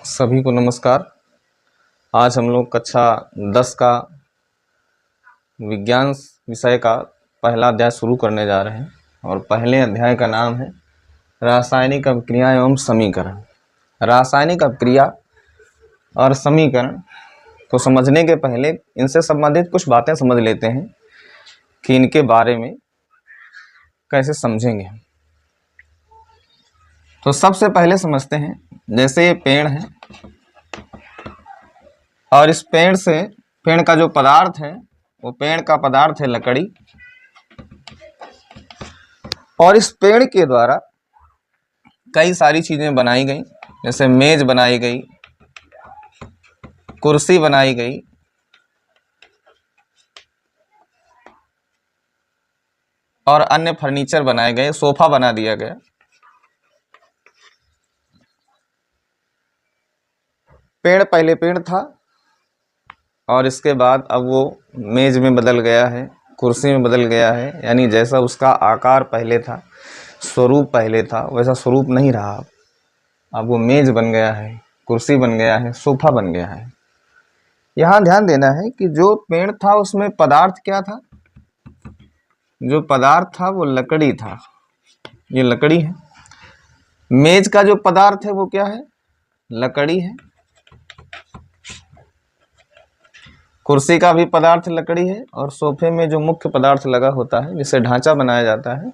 सभी को नमस्कार। आज हम लोग कक्षा 10 का विज्ञान विषय का पहला अध्याय शुरू करने जा रहे हैं और पहले अध्याय का नाम है रासायनिक अभिक्रिया एवं समीकरण। रासायनिक अभिक्रिया और समीकरण को समझने के पहले इनसे संबंधित कुछ बातें समझ लेते हैं कि इनके बारे में कैसे समझेंगे। तो सबसे पहले समझते हैं, जैसे ये पेड़ है और इस पेड़ का जो पदार्थ है वो पेड़ का पदार्थ है लकड़ी, और इस पेड़ के द्वारा कई सारी चीजें बनाई गई, जैसे मेज बनाई गई, कुर्सी बनाई गई, और अन्य फर्नीचर बनाए गए, सोफा बना दिया गया। पेड़ पहले पेड़ था और इसके बाद अब वो मेज में बदल गया है, कुर्सी में बदल गया है। यानी जैसा उसका आकार पहले था, स्वरूप पहले था, वैसा स्वरूप नहीं रहा। अब वो मेज बन गया है, कुर्सी बन गया है, सोफा बन गया है। यहाँ ध्यान देना है कि जो पेड़ था उसमें पदार्थ क्या था? जो पदार्थ था वो लकड़ी था। ये लकड़ी है। मेज का जो पदार्थ है वो क्या है? लकड़ी है। कुर्सी का भी पदार्थ लकड़ी है, और सोफे में जो मुख्य पदार्थ लगा होता है जिससे ढांचा बनाया जाता है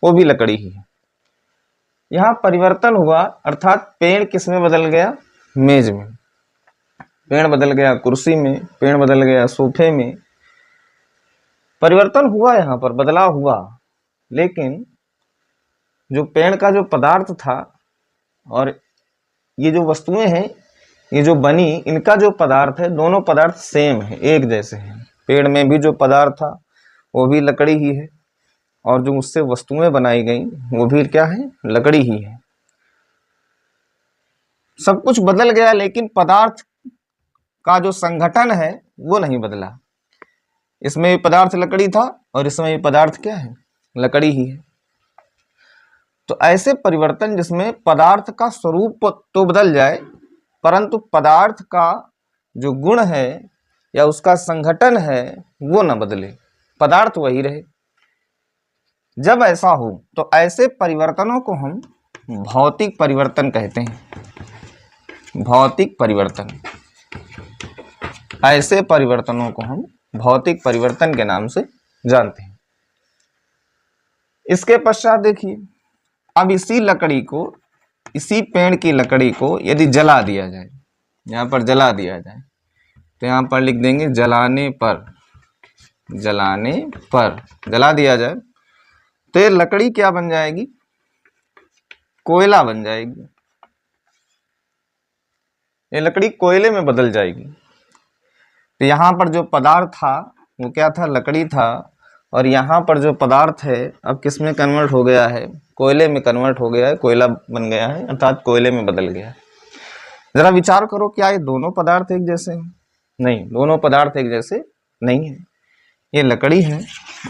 वो भी लकड़ी ही है। यहाँ परिवर्तन हुआ, अर्थात पेड़ किस में बदल गया? मेज में। पेड़ बदल गया कुर्सी में, पेड़ बदल गया सोफे में। परिवर्तन हुआ, यहाँ पर बदलाव हुआ, लेकिन जो पेड़ का जो पदार्थ था और ये जो वस्तुएं हैं, ये जो बनी, इनका जो पदार्थ है, दोनों पदार्थ सेम है, एक जैसे हैं। पेड़ में भी जो पदार्थ था वो भी लकड़ी ही है, और जो उससे वस्तुएं बनाई गई वो भी क्या है? लकड़ी ही है। सब कुछ बदल गया, लेकिन पदार्थ का जो संगठन है वो नहीं बदला। इसमें भी पदार्थ लकड़ी था और इसमें भी पदार्थ क्या है? लकड़ी ही है। तो ऐसे परिवर्तन जिसमें पदार्थ का स्वरूप तो बदल जाए परंतु पदार्थ का जो गुण है या उसका संगठन है वो न बदले, पदार्थ वही रहे। जब ऐसा हो तो ऐसे परिवर्तनों को हम भौतिक परिवर्तन कहते हैं। भौतिक परिवर्तन, ऐसे परिवर्तनों को हम भौतिक परिवर्तन के नाम से जानते हैं। इसके पश्चात देखिए, अब इसी लकड़ी को, इसी पेड़ की लकड़ी को यदि जला दिया जाए, यहाँ पर जला दिया जाए, तो यहाँ पर लिख देंगे जलाने पर। जलाने पर जला दिया जाए तो ये लकड़ी क्या बन जाएगी? कोयला बन जाएगी। ये लकड़ी कोयले में बदल जाएगी। तो यहाँ पर जो पदार्थ था वो क्या था? लकड़ी था, और यहाँ पर जो पदार्थ है अब किस में कन्वर्ट हो गया है? कोयले में कन्वर्ट हो गया है, कोयला बन गया है, अर्थात कोयले में बदल गया है। जरा विचार करो, क्या ये दोनों पदार्थ एक जैसे हैं? नहीं, दोनों पदार्थ एक जैसे नहीं है। ये लकड़ी है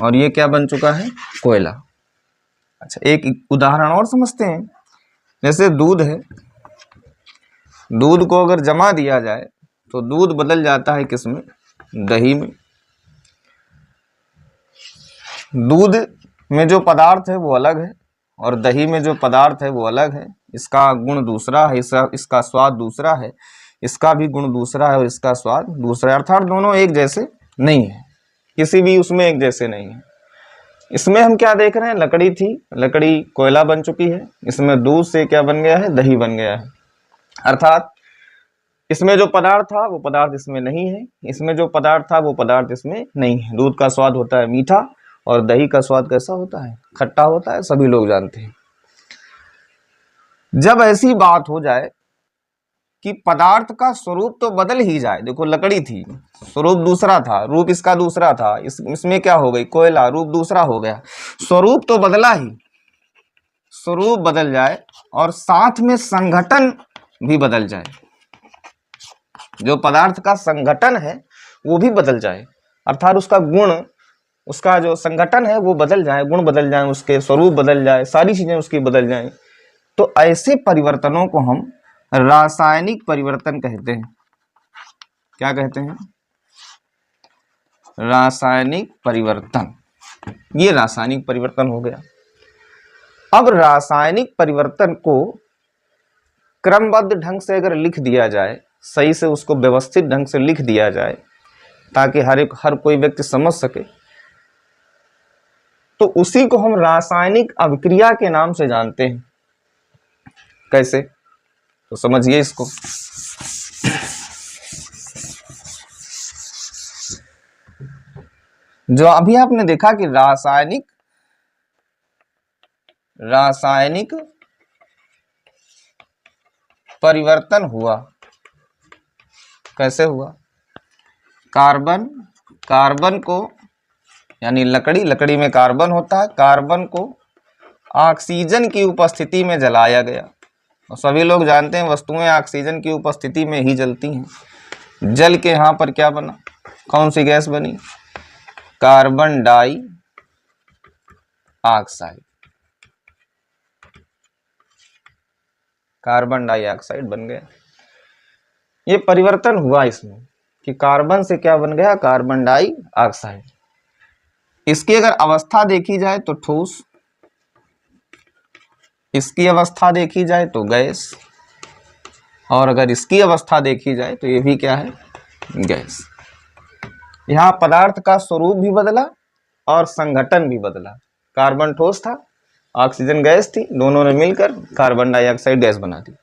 और ये क्या बन चुका है? कोयला। अच्छा, एक उदाहरण और समझते हैं। जैसे दूध है, दूध को अगर जमा दिया जाए तो दूध बदल जाता है किसमें? दही में। दूध में जो पदार्थ है वो अलग है और दही में जो पदार्थ है वो अलग है। इसका गुण दूसरा है, इसका स्वाद दूसरा है, इसका भी गुण दूसरा है और इसका स्वाद दूसरा है। अर्थात दोनों एक जैसे नहीं है, किसी भी उसमें एक जैसे नहीं है। इसमें हम क्या देख रहे हैं? लकड़ी थी, लकड़ी कोयला बन चुकी है। इसमें दूध से क्या बन गया है? दही बन गया है। अर्थात इसमें जो पदार्थ था वो पदार्थ इसमें नहीं है, इसमें जो पदार्थ था वो पदार्थ इसमें नहीं है। दूध का स्वाद होता है मीठा और दही का स्वाद कैसा होता है? खट्टा होता है, सभी लोग जानते हैं। जब ऐसी बात हो जाए कि पदार्थ का स्वरूप तो बदल ही जाए, देखो लकड़ी थी, स्वरूप दूसरा था, रूप इसका दूसरा था, इसमें क्या हो गई? कोयला, रूप दूसरा हो गया, स्वरूप तो बदला ही। स्वरूप बदल जाए और साथ में संगठन भी बदल जाए, जो पदार्थ का संगठन है वो भी बदल जाए, अर्थात उसका गुण, उसका जो संगठन है वो बदल जाए, गुण बदल जाए, उसके स्वरूप बदल जाए, सारी चीजें उसकी बदल जाएं, तो ऐसे परिवर्तनों को हम रासायनिक परिवर्तन कहते हैं। क्या कहते हैं? रासायनिक परिवर्तन। ये रासायनिक परिवर्तन हो गया। अब रासायनिक परिवर्तन को क्रमबद्ध ढंग से अगर लिख दिया जाए, सही से उसको व्यवस्थित ढंग से लिख दिया जाए ताकि हर कोई व्यक्ति समझ सके, तो उसी को हम रासायनिक अभिक्रिया के नाम से जानते हैं। कैसे? तो समझिए इसको। जो अभी आपने देखा कि रासायनिक परिवर्तन हुआ, कैसे हुआ? कार्बन को, यानी लकड़ी में कार्बन होता है, कार्बन को ऑक्सीजन की उपस्थिति में जलाया गया। और सभी लोग जानते हैं वस्तुएं ऑक्सीजन की उपस्थिति में ही जलती हैं। जल के यहाँ पर क्या बना? कौन सी गैस बनी? Carbon dioxide. कार्बन डाइऑक्साइड बन गया। ये परिवर्तन हुआ इसमें कि कार्बन से क्या बन गया? Carbon dioxide. इसकी अगर अवस्था देखी जाए तो ठोस, इसकी अवस्था देखी जाए तो गैस, और अगर इसकी अवस्था देखी जाए तो ये भी क्या है? गैस। यहाँ पदार्थ का स्वरूप भी बदला और संघटन भी बदला। कार्बन ठोस था, ऑक्सीजन गैस थी, दोनों ने मिलकर कार्बन डाइऑक्साइड गैस बना दी।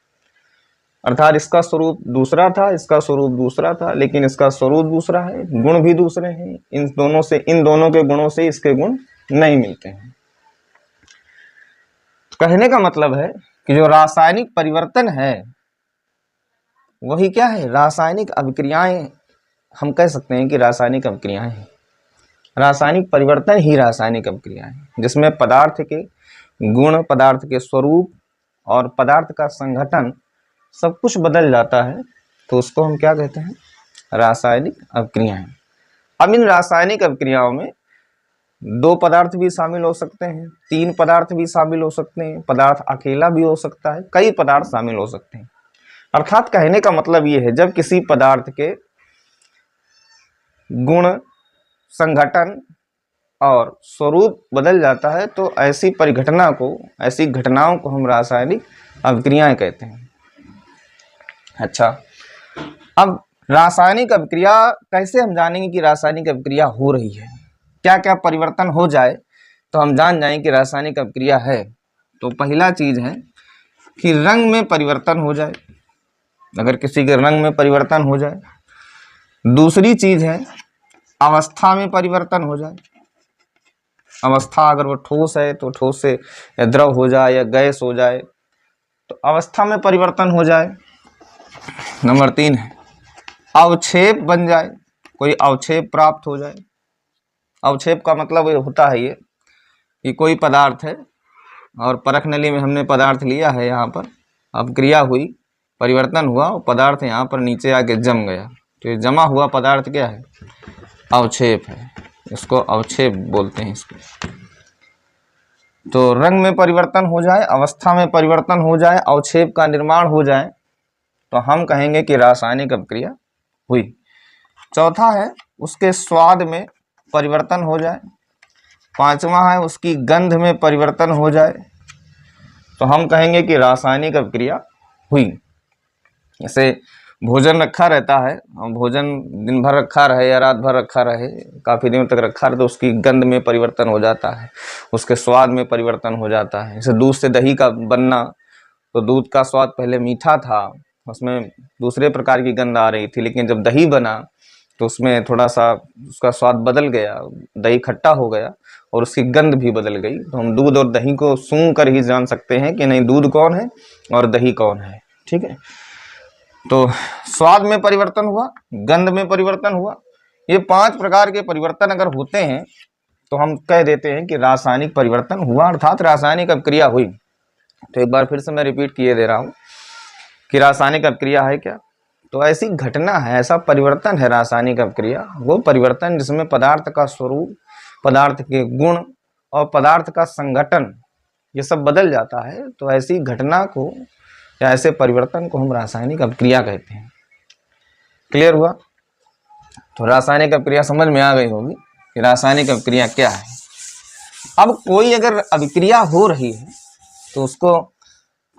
अर्थात इसका स्वरूप दूसरा था, इसका स्वरूप दूसरा था, लेकिन इसका स्वरूप दूसरा है, गुण भी दूसरे हैं। इन दोनों के गुणों से इसके गुण नहीं मिलते हैं। कहने का मतलब है कि जो रासायनिक परिवर्तन है वही क्या है? रासायनिक अभिक्रियाएं। हम कह सकते हैं कि रासायनिक अभिक्रियाएं हैं। रासायनिक परिवर्तन ही रासायनिक अभिक्रियाएं, जिसमें पदार्थ के गुण, पदार्थ के स्वरूप और पदार्थ का संघटन सब कुछ बदल जाता है, तो उसको हम क्या कहते हैं? रासायनिक अभिक्रियाएं। अब इन रासायनिक अभिक्रियाओं में 2 पदार्थ भी शामिल हो सकते हैं, 3 पदार्थ भी शामिल हो सकते हैं, पदार्थ अकेला भी हो सकता है, कई पदार्थ शामिल हो सकते हैं। अर्थात कहने का मतलब ये है, जब किसी पदार्थ के गुण, संघटन और स्वरूप बदल जाता है तो ऐसी घटनाओं को हम रासायनिक अभिक्रियाएं कहते हैं। अच्छा, अब रासायनिक अभिक्रिया कैसे हम जानेंगे कि रासायनिक अभिक्रिया हो रही है? क्या क्या परिवर्तन हो जाए तो हम जान जाएं कि रासायनिक अभिक्रिया है? तो पहला चीज है कि रंग में परिवर्तन हो जाए, अगर किसी के रंग में परिवर्तन हो जाए। दूसरी चीज है अवस्था में परिवर्तन हो जाए। अवस्था, अगर वो ठोस है तो ठोस से द्रव हो जाए या गैस हो जाए, तो अवस्था में परिवर्तन हो जाए। नंबर 3 है अवक्षेप बन जाए, कोई अवक्षेप प्राप्त हो जाए। अवक्षेप का मतलब ये होता है ये कि कोई पदार्थ है और परख नली में हमने पदार्थ लिया है, यहाँ पर अपक्रिया हुई, परिवर्तन हुआ, वो पदार्थ यहाँ पर नीचे आके जम गया, तो ये जमा हुआ पदार्थ क्या है? अवक्षेप है। इसको अवक्षेप बोलते हैं इसको। तो रंग में परिवर्तन हो जाए, अवस्था में परिवर्तन हो जाए, अवक्षेप का निर्माण हो जाए, तो हम कहेंगे कि रासायनिक अभिक्रिया हुई। चौथा है उसके स्वाद में परिवर्तन हो जाए। 5वां है उसकी गंध में परिवर्तन हो जाए, तो हम कहेंगे कि रासायनिक अभिक्रिया हुई। जैसे भोजन रखा रहता है, भोजन दिन भर रखा रहे या रात भर रखा रहे, काफ़ी दिनों तक रखा रहे, तो उसकी गंध में परिवर्तन हो जाता है, उसके स्वाद में परिवर्तन हो जाता है। जैसे दूध से दही का बनना, तो दूध का स्वाद पहले मीठा था, उसमें दूसरे प्रकार की गंध आ रही थी, लेकिन जब दही बना तो उसमें थोड़ा सा उसका स्वाद बदल गया, दही खट्टा हो गया और उसकी गंध भी बदल गई। तो हम दूध और दही को सूंघ कर ही जान सकते हैं कि नहीं दूध कौन है और दही कौन है। ठीक है, तो स्वाद में परिवर्तन हुआ, गंध में परिवर्तन हुआ। ये 5 प्रकार के परिवर्तन अगर होते हैं तो हम कह देते हैं कि रासायनिक परिवर्तन हुआ, अर्थात रासायनिक अभिक्रिया हुई। तो एक बार फिर से मैं रिपीट किए दे रहा हूँ कि रासायनिक अभिक्रिया है क्या? तो ऐसी घटना है, ऐसा परिवर्तन है रासायनिक अभिक्रिया, वो परिवर्तन जिसमें पदार्थ का स्वरूप, पदार्थ के गुण और पदार्थ का संघटन ये सब बदल जाता है। तो ऐसी घटना को या ऐसे परिवर्तन को हम रासायनिक अपक्रिया कहते हैं। क्लियर हुआ? तो रासायनिक अपक्रिया समझ में आ गई होगी कि रासायनिक अपक्रिया क्या है। अब कोई अगर अभिक्रिया हो रही है तो उसको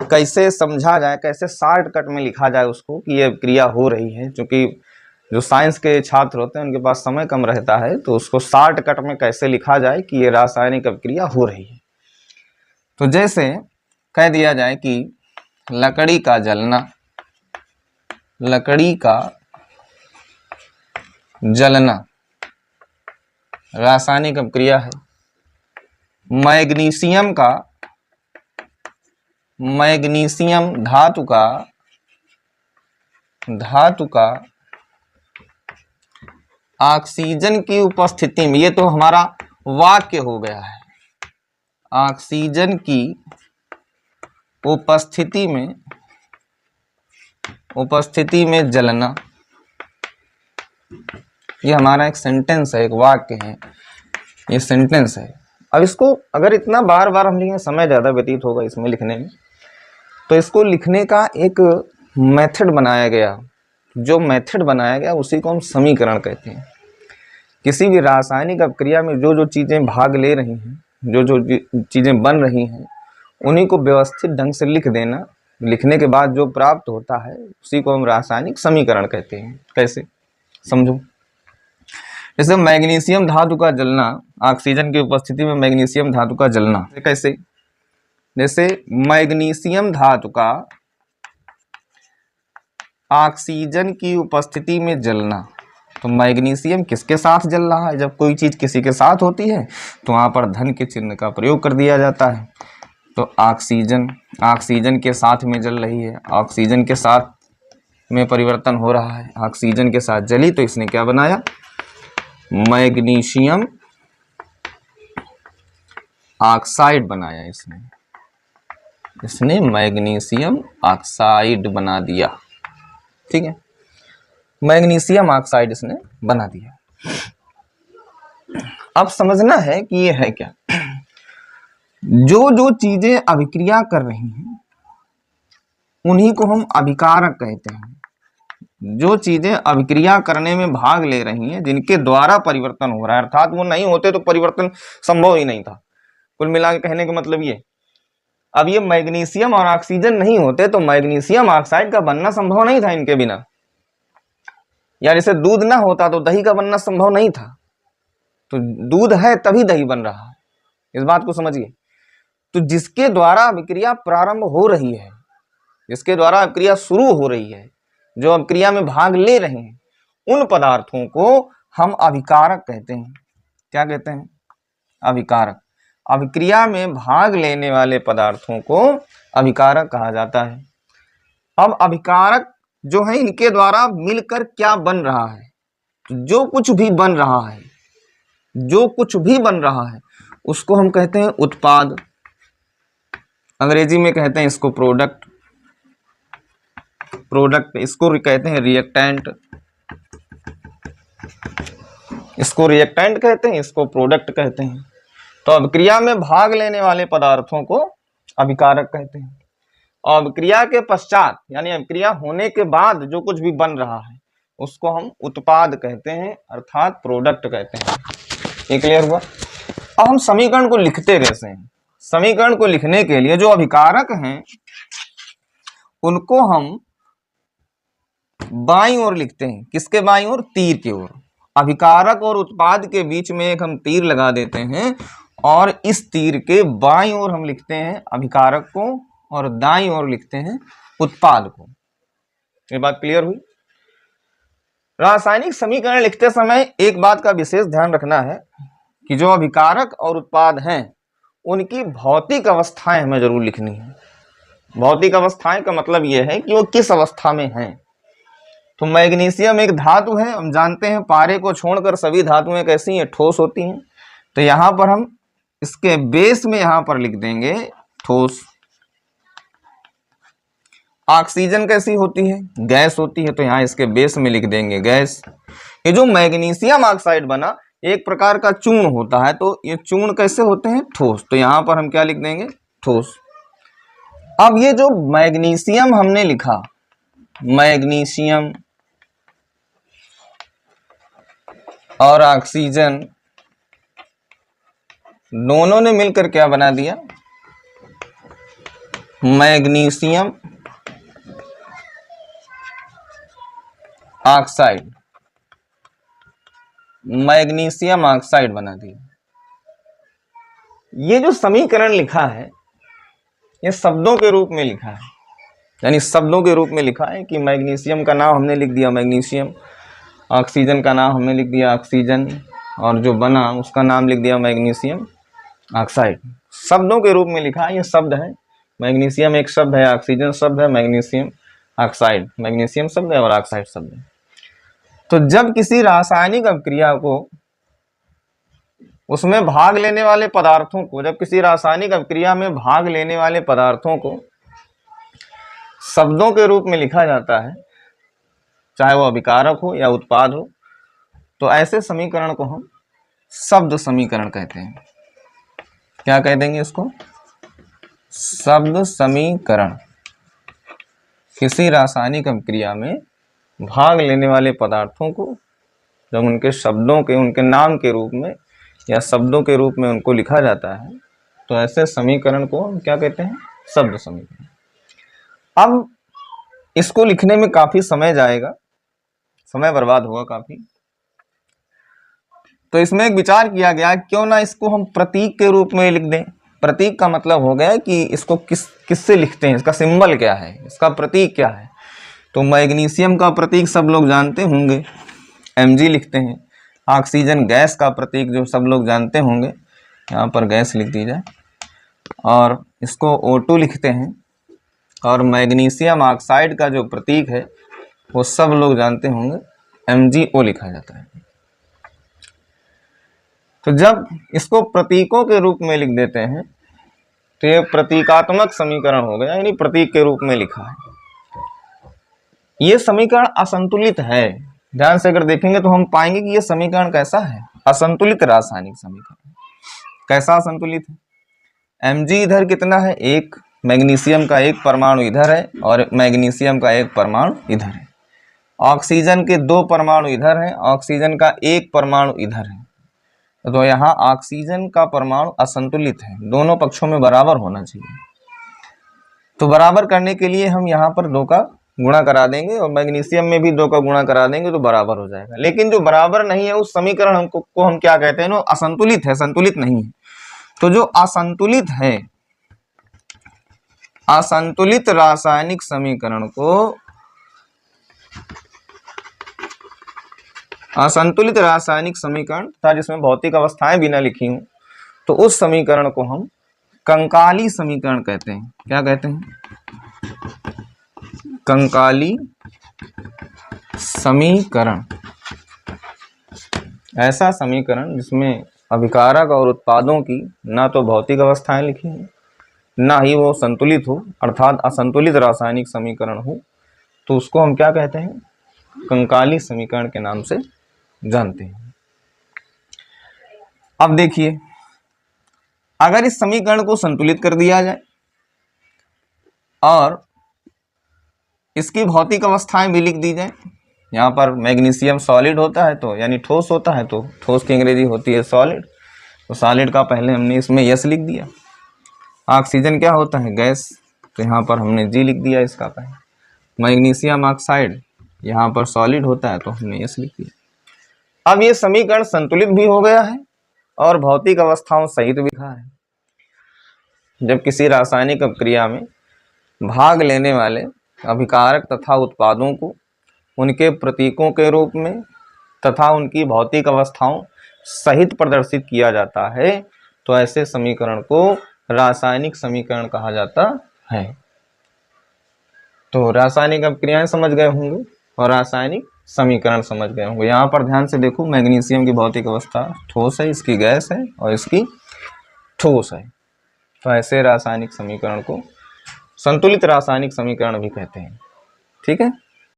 कैसे समझा जाए, कैसे शॉर्टकट में लिखा जाए उसको कि ये क्रिया हो रही है। क्योंकि जो साइंस के छात्र होते हैं उनके पास समय कम रहता है, तो उसको शॉर्टकट में कैसे लिखा जाए कि ये रासायनिक अभिक्रिया हो रही है। तो जैसे कह दिया जाए कि लकड़ी का जलना, लकड़ी का जलना रासायनिक अभिक्रिया है। मैग्नीशियम का, मैग्नीशियम धातु का ऑक्सीजन की उपस्थिति में, ये तो हमारा वाक्य हो गया है, ऑक्सीजन की उपस्थिति में जलना, ये हमारा एक सेंटेंस है, एक वाक्य है, ये सेंटेंस है। अब इसको अगर इतना बार बार हम लिखेंगे, समय ज़्यादा व्यतीत होगा इसमें लिखने में, तो इसको लिखने का एक मेथड बनाया गया। जो मेथड बनाया गया उसी को हम समीकरण कहते हैं। किसी भी रासायनिक अपक्रिया में जो जो चीज़ें भाग ले रही हैं, जो जो चीज़ें बन रही हैं, उन्हीं को व्यवस्थित ढंग से लिख देना। लिखने के बाद जो प्राप्त होता है उसी को हम रासायनिक समीकरण कहते हैं। कैसे समझो? जैसे मैग्नीशियम धातु का जलना, ऑक्सीजन की उपस्थिति में मैग्नीशियम धातु का जलना कैसे? जैसे मैग्नीशियम धातु का ऑक्सीजन की उपस्थिति में जलना, तो मैग्नीशियम किसके साथ जल रहा है? जब कोई चीज़ किसी के साथ होती है तो वहाँ पर धन के चिन्ह का प्रयोग कर दिया जाता है। तो ऑक्सीजन के साथ में जल रही है, ऑक्सीजन के साथ में परिवर्तन हो रहा है, ऑक्सीजन के साथ जली, तो इसने क्या बनाया? मैग्नीशियम ऑक्साइड बनाया। इसने मैग्नीशियम ऑक्साइड बना दिया। ठीक है, मैग्नीशियम ऑक्साइड इसने बना दिया। अब समझना है कि ये है क्या। जो जो चीजें अभिक्रिया कर रही हैं उन्हीं को हम अभिकारक कहते हैं। जो चीजें अभिक्रिया करने में भाग ले रही हैं, जिनके द्वारा परिवर्तन हो रहा है, अर्थात वो नहीं होते तो परिवर्तन संभव ही नहीं था। कुल मिला के कहने का मतलब ये, अब ये मैग्नीशियम और ऑक्सीजन नहीं होते तो मैग्नीशियम ऑक्साइड का बनना संभव नहीं था इनके बिना। यार जैसे दूध ना होता तो दही का बनना संभव नहीं था, तो दूध है तभी दही बन रहा है। इस बात को समझिए। तो जिसके द्वारा अभिक्रिया प्रारंभ हो रही है, जिसके द्वारा अभिक्रिया शुरू हो रही है, जो अभिक्रिया में भाग ले रहे हैं, उन पदार्थों को हम अभिकारक कहते हैं। क्या कहते हैं? अभिकारक। अभिक्रिया में भाग लेने वाले पदार्थों को अभिकारक कहा जाता है। अब अभिकारक जो है, इनके द्वारा मिलकर क्या बन रहा है? जो कुछ भी बन रहा है, जो कुछ भी बन रहा है उसको हम कहते हैं उत्पाद। अंग्रेजी में कहते हैं इसको प्रोडक्ट, इसको कहते हैं रिएक्टेंट, इसको रिएक्टेंट कहते हैं, इसको प्रोडक्ट कहते हैं। तो अभिक्रिया में भाग लेने वाले पदार्थों को अभिकारक कहते हैं। और अभिक्रिया के पश्चात यानी अभिक्रिया होने के बाद जो कुछ भी बन रहा है उसको हम उत्पाद कहते हैं, अर्थात प्रोडक्ट कहते हैं। ये क्लियर हुआ? अब हम समीकरण को लिखते कैसे हैं? समीकरण को लिखने के लिए जो अभिकारक हैं उनको हम बाईं ओर लिखते हैं। किसके बाईं ओर? तीर की ओर। अभिकारक और उत्पाद के बीच में एक हम तीर लगा देते हैं और इस तीर के बाईं ओर हम लिखते हैं अभिकारक को और दाईं ओर लिखते हैं उत्पाद को। ये बात क्लियर हुई? रासायनिक समीकरण लिखते समय एक बात का विशेष ध्यान रखना है कि जो अभिकारक और उत्पाद हैं उनकी भौतिक अवस्थाएं हमें जरूर लिखनी है। भौतिक अवस्थाएं का मतलब यह है कि वो किस अवस्था में हैं। तो मैग्नीशियम एक धातु है, हम जानते हैं पारे को छोड़कर सभी धातुएं कैसी हैं? ठोस होती हैं। तो यहां पर हम इसके बेस में यहां पर लिख देंगे ठोस। ऑक्सीजन कैसी होती है? गैस होती है, तो यहां इसके बेस में लिख देंगे गैस। ये जो मैग्नीशियम ऑक्साइड बना एक प्रकार का चूर्ण होता है, तो ये चूर्ण कैसे होते हैं? ठोस। तो यहां पर हम क्या लिख देंगे? ठोस। अब ये जो मैग्नीशियम हमने लिखा, मैग्नीशियम और ऑक्सीजन दोनों ने मिलकर क्या बना दिया, मैग्नीशियम ऑक्साइड, मैग्नीशियम ऑक्साइड बना दिया। ये जो समीकरण लिखा है ये शब्दों के रूप में लिखा है, यानी शब्दों के रूप में लिखा है कि मैग्नीशियम का नाम हमने लिख दिया मैग्नीशियम, ऑक्सीजन का नाम हमने लिख दिया ऑक्सीजन, और जो बना उसका नाम लिख दिया मैग्नीशियम ऑक्साइड। शब्दों के रूप में लिखा है, ये शब्द है, मैग्नीशियम एक शब्द है, ऑक्सीजन शब्द है, मैग्नीशियम ऑक्साइड, मैग्नीशियम शब्द है और ऑक्साइड शब्द है। तो जब किसी रासायनिक अभिक्रिया को, उसमें भाग लेने वाले पदार्थों को, जब किसी रासायनिक अभिक्रिया में भाग लेने वाले पदार्थों को शब्दों के रूप में लिखा जाता है, चाहे वो अभिकारक हो या उत्पाद हो, तो ऐसे समीकरण को हम शब्द समीकरण कहते हैं। क्या कह देंगे इसको, शब्द समीकरण। किसी रासायनिक अभिक्रिया में भाग लेने वाले पदार्थों को जब उनके शब्दों के, उनके नाम के रूप में या शब्दों के रूप में उनको लिखा जाता है, तो ऐसे समीकरण को हम क्या कहते हैं, शब्द समीकरण। अब इसको लिखने में काफी समय जाएगा, समय बर्बाद होगा काफी, तो इसमें एक विचार किया गया क्यों ना इसको हम प्रतीक के रूप में लिख दें। प्रतीक का मतलब हो गया कि इसको किससे लिखते हैं, इसका सिंबल क्या है, इसका प्रतीक क्या है। तो मैग्नीशियम का प्रतीक सब लोग जानते होंगे, Mg लिखते हैं। ऑक्सीजन गैस का प्रतीक जो सब लोग जानते होंगे, यहाँ पर गैस लिख दी जाए, और इसको O2 लिखते हैं। और मैग्नीशियम ऑक्साइड का जो प्रतीक है वो सब लोग जानते होंगे, MgO लिखा जाता है। तो जब इसको प्रतीकों के रूप में लिख देते हैं तो ये प्रतीकात्मक समीकरण हो गया, यानी प्रतीक के रूप में लिखा है। ये समीकरण असंतुलित है। ध्यान से अगर देखेंगे तो हम पाएंगे कि ये समीकरण कैसा है, असंतुलित रासायनिक समीकरण। कैसा असंतुलित है, Mg इधर कितना है, एक, मैग्नीशियम का एक परमाणु इधर है और मैग्नीशियम का एक परमाणु इधर है। ऑक्सीजन के दो परमाणु इधर है, ऑक्सीजन का एक परमाणु इधर है। तो यहाँ ऑक्सीजन का परमाणु असंतुलित है, दोनों पक्षों में बराबर होना चाहिए। तो बराबर करने के लिए हम यहाँ पर 2 का गुणा करा देंगे और मैग्नीशियम में भी 2 का गुणा करा देंगे तो बराबर हो जाएगा। लेकिन जो बराबर नहीं है उस समीकरण को हम क्या कहते हैं, असंतुलित है, संतुलित नहीं है। तो जो असंतुलित है, असंतुलित रासायनिक समीकरण को, असंतुलित रासायनिक समीकरण था जिसमें भौतिक अवस्थाएं भी ना लिखी हूं, तो उस समीकरण को हम कंकाली समीकरण कहते हैं। क्या कहते हैं, कंकाली समीकरण। ऐसा समीकरण जिसमें अभिकारक और उत्पादों की ना तो भौतिक अवस्थाएं लिखी हैं, ना ही वो संतुलित हो, अर्थात असंतुलित रासायनिक समीकरण हो, तो उसको हम क्या कहते हैं, कंकाली समीकरण के नाम से जानते हैं। अब देखिए, अगर इस समीकरण को संतुलित कर दिया जाए और इसकी भौतिक अवस्थाएं भी लिख दी जाए, यहाँ पर मैग्नीशियम सॉलिड होता है तो यानी ठोस होता है, तो ठोस की अंग्रेजी होती है सॉलिड, तो सॉलिड का पहले हमने इसमें यस लिख दिया। ऑक्सीजन क्या होता है, गैस, तो यहाँ पर हमने जी लिख दिया इसका पहले। मैग्नीशियम ऑक्साइड यहाँ पर सॉलिड होता है तो हमने यस लिख दिया। अब ये समीकरण संतुलित भी हो गया है और भौतिक अवस्थाओं सहित भी लिखा है। जब किसी रासायनिक अभिक्रिया में भाग लेने वाले अभिकारक तथा उत्पादों को उनके प्रतीकों के रूप में तथा उनकी भौतिक अवस्थाओं सहित प्रदर्शित किया जाता है, तो ऐसे समीकरण को रासायनिक समीकरण कहा जाता है। तो रासायनिक अभिक्रियाएं समझ गए होंगे और रासायनिक समीकरण समझ गए होंगे। यहाँ पर ध्यान से देखो, मैग्नीशियम की भौतिक अवस्था ठोस है, इसकी गैस है और इसकी ठोस है। तो ऐसे रासायनिक समीकरण को संतुलित रासायनिक समीकरण भी कहते हैं। ठीक है।